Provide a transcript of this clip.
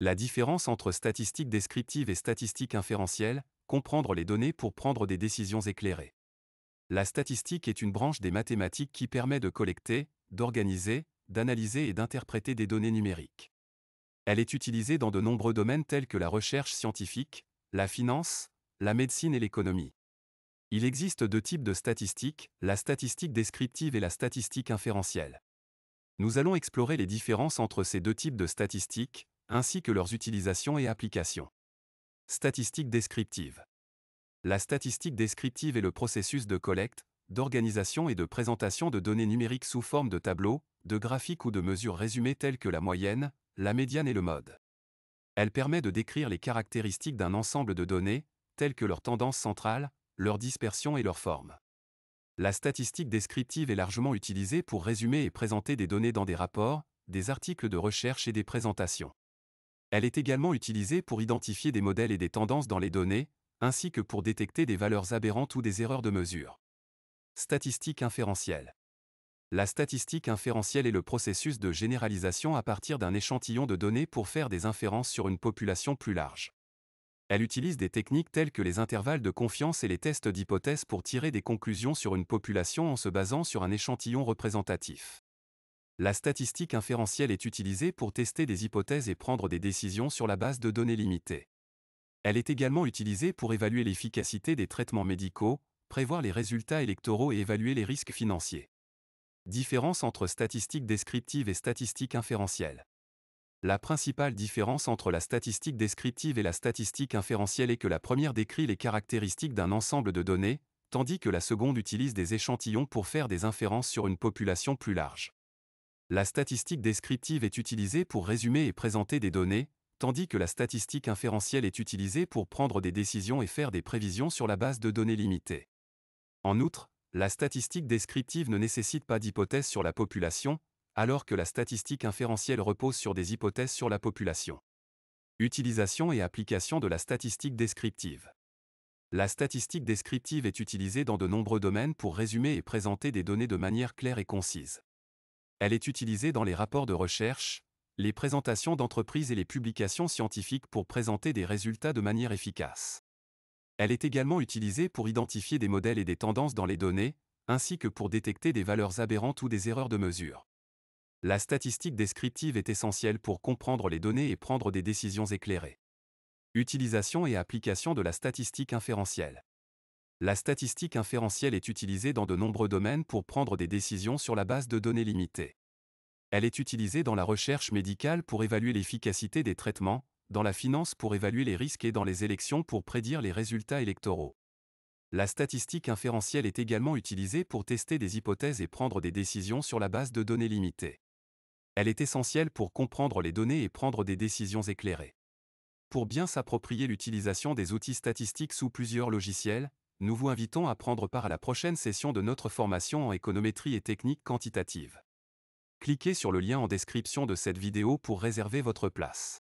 La différence entre statistique descriptive et statistique inférentielle, comprendre les données pour prendre des décisions éclairées. La statistique est une branche des mathématiques qui permet de collecter, d'organiser, d'analyser et d'interpréter des données numériques. Elle est utilisée dans de nombreux domaines tels que la recherche scientifique, la finance, la médecine et l'économie. Il existe deux types de statistiques, la statistique descriptive et la statistique inférentielle. Nous allons explorer les différences entre ces deux types de statistiques, ainsi que leurs utilisations et applications. Statistique descriptive. La statistique descriptive est le processus de collecte, d'organisation et de présentation de données numériques sous forme de tableaux, de graphiques ou de mesures résumées telles que la moyenne, la médiane et le mode. Elle permet de décrire les caractéristiques d'un ensemble de données, telles que leur tendance centrale, leur dispersion et leur forme. La statistique descriptive est largement utilisée pour résumer et présenter des données dans des rapports, des articles de recherche et des présentations. Elle est également utilisée pour identifier des modèles et des tendances dans les données, ainsi que pour détecter des valeurs aberrantes ou des erreurs de mesure. Statistique inférentielle. La statistique inférentielle est le processus de généralisation à partir d'un échantillon de données pour faire des inférences sur une population plus large. Elle utilise des techniques telles que les intervalles de confiance et les tests d'hypothèse pour tirer des conclusions sur une population en se basant sur un échantillon représentatif. La statistique inférentielle est utilisée pour tester des hypothèses et prendre des décisions sur la base de données limitées. Elle est également utilisée pour évaluer l'efficacité des traitements médicaux, prévoir les résultats électoraux et évaluer les risques financiers. Différence entre statistique descriptive et statistique inférentielle. La principale différence entre la statistique descriptive et la statistique inférentielle est que la première décrit les caractéristiques d'un ensemble de données, tandis que la seconde utilise des échantillons pour faire des inférences sur une population plus large. La statistique descriptive est utilisée pour résumer et présenter des données, tandis que la statistique inférentielle est utilisée pour prendre des décisions et faire des prévisions sur la base de données limitées. En outre, la statistique descriptive ne nécessite pas d'hypothèse sur la population, alors que la statistique inférentielle repose sur des hypothèses sur la population. Utilisation et application de la statistique descriptive. La statistique descriptive est utilisée dans de nombreux domaines pour résumer et présenter des données de manière claire et concise. Elle est utilisée dans les rapports de recherche, les présentations d'entreprises et les publications scientifiques pour présenter des résultats de manière efficace. Elle est également utilisée pour identifier des modèles et des tendances dans les données, ainsi que pour détecter des valeurs aberrantes ou des erreurs de mesure. La statistique descriptive est essentielle pour comprendre les données et prendre des décisions éclairées. Utilisation et application de la statistique inférentielle. La statistique inférentielle est utilisée dans de nombreux domaines pour prendre des décisions sur la base de données limitées. Elle est utilisée dans la recherche médicale pour évaluer l'efficacité des traitements, dans la finance pour évaluer les risques et dans les élections pour prédire les résultats électoraux. La statistique inférentielle est également utilisée pour tester des hypothèses et prendre des décisions sur la base de données limitées. Elle est essentielle pour comprendre les données et prendre des décisions éclairées. Pour bien s'approprier l'utilisation des outils statistiques sous plusieurs logiciels, nous vous invitons à prendre part à la prochaine session de notre formation en économétrie et techniques quantitatives. Cliquez sur le lien en description de cette vidéo pour réserver votre place.